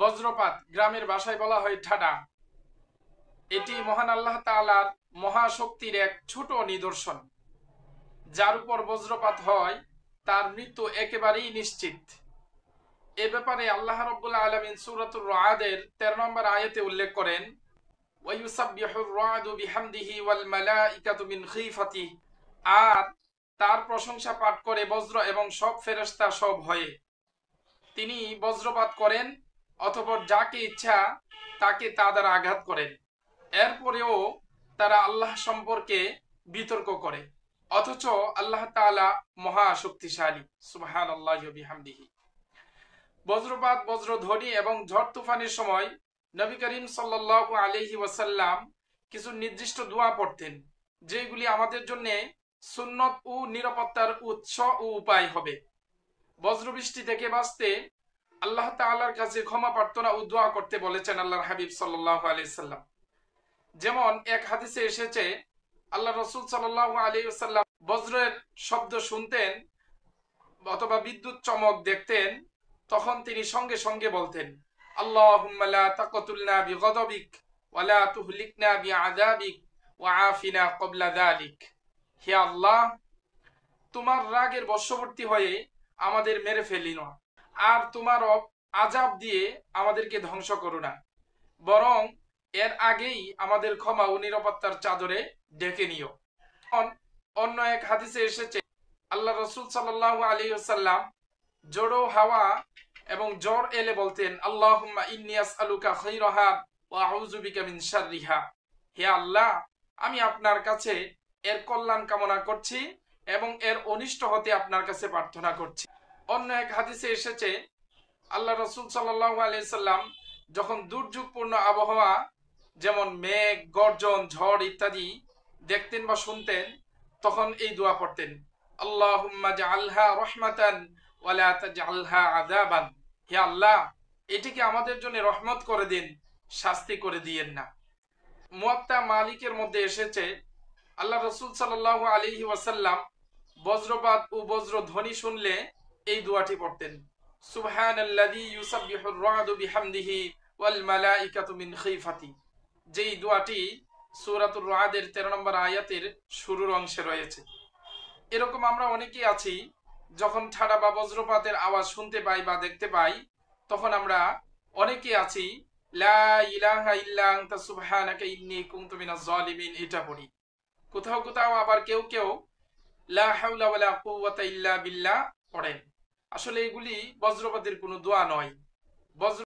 বজ্রপাত গ্রামের ভাষায় বলা হয় ঠাডা। এটি মহান আল্লাহ তাআলার মহাশক্তির এক ছোট নিদর্শন। যার উপর বজ্রপাত হয় তার মৃত্যু একেবারেই নিশ্চিত। এ ব্যাপারে আল্লাহ রাব্বুল আলামিন সূরাতুর রা'দের 13 নম্বর আয়াতে উল্লেখ করেন, ওয়ায়ুসাব্বিহুর রা'দু বিহামদিহি ওয়াল মালাইকাতু মিন খিফাতিহি, আর তার প্রশংসা পাঠ করে বজ্র এবং সব ফেরেশতা সব হয়ে। তিনি বজ্রপাত করেন অতঃপর যাকে ইচ্ছা তাকে তা দ্বারা আঘাত করেন। এরপরেও তারা আল্লাহ সম্পর্কে বিতর্ক করে, অথচ আল্লাহ তাআলা মহা শক্তিশালী। সুবহানাল্লাহি ওয়া বিহামদিহি। বজ্রপাত, বজ্রধ্বনি এবং ঝড় তুফানের সময় নবী করিম সাল্লাল্লাহু আলাইহি ওয়াসাল্লাম কিছু নির্দিষ্ট দোয়া পড়তেন, যেগুলি আমাদের জন্য সুন্নত ও নিরাপত্তার উৎস ও উপায় হবে। বজ্রবৃষ্টি থেকে বাঁচতে আল্লাহ তাআলার কাছে ক্ষমা প্রার্থনা ও দোয়া করতে বলেছেন আল্লাহর হাবিব সাল্লাল্লাহু আলাইহি ওয়াসাল্লাম। যেমন এক হাদিসে এসেছে, আল্লাহ রাসূল সাল্লাল্লাহু আলাইহি ওয়াসাল্লাম বজ্রের শব্দ শুনতেন অথবা বিদ্যুৎ চমক দেখতেন, তখন তিনি সঙ্গে সঙ্গে বলতেন, আল্লাহুম্মা লা তাকতুলনা বিগদাবিক ওয়া লা তুহলিকনা বিআযাবিক ওয়া আফিনা ক্বাবলা যালিক। হে আল্লাহ, তোমার রাগের বশবর্তী হয়ে আমাদের মেরে ফেলি না, আর তোমার আযাব দিয়ে আমাদেরকে ধ্বংস করো না, বরং এর আগেই আমাদের ক্ষমা ও নিরাপত্তার চাদরে ঢেকে নিও। অন্য এক হাদিসে এসেছে, আল্লাহ রাসূল সাল্লাল্লাহু আলাইহি ওয়াসাল্লাম জোড়ো হাওয়া এবং জ্বর এলে বলতেন, আল্লাহুম্মা ইন্নী আসআলুকা খায়রাহা ওয়া আউযু বিকা মিন শাররিহা। হে আল্লাহ, আমি আপনার কাছে এর কল্যাণ কামনা করছি এবং এর অনিষ্ট হতে আপনার কাছে প্রার্থনা করছি। অন্য এক হাদিসে এসেছে, আল্লাহ রাসূল সাল্লাল্লাহু আলাইহি ওয়াসাল্লাম যখন দুর্যোগপূর্ণ আবহাওয়া যেমন মেঘ, গর্জন, ঝড় ইত্যাদি দেখতেন বা শুনতেন, তখন এই দোয়া পড়তেন, আল্লাহুম্মা জাআলহা রাহমাতান ওয়া লা তাজআলহা আযাবান। হে আল্লাহ, এটিকে আমাদের জন্য রহমত করে দিন, শাস্তি করে দিয়েন না। মুয়াত্তা মালিকের মধ্যে এসেছে, আল্লাহ রাসূল সাল্লাল্লাহু আলাইহি ওয়াসাল্লাম বজ্রপাত ও বজ্রধ্বনি শুনলে এই দোয়াটি পড়তেন, সুবহানাল্লাযী ইউসাব্বিহুর রা'দু বিহামদিহি ওয়াল মালাইকাতু মিন খিফাতি। যেই দোয়াটি সূরাতুর রা'দের 13 নম্বর আয়াতের শুরুর অংশে রয়েছে। এরকম আমরা অনেকেই আছি, যখন ঠাডা বা বজ্রপাতের আওয়াজ শুনতে পাই বা দেখতে পাই, তখন আমরা অনেকেই আছি লা ইলাহা ইল্লা আনতা সুবহানাকা ইন্নী কুনতু মিনাজ জালিমিন এটা পড়ি। কোথাও কোথাও আবার কেউ কেউ লা হাওলা ওয়ালা কুওয়াতা ইল্লা বিল্লাহ পড়েন। আসলে এগুলি বজ্রপাতের কোনো দোয়া নয়। বজ্র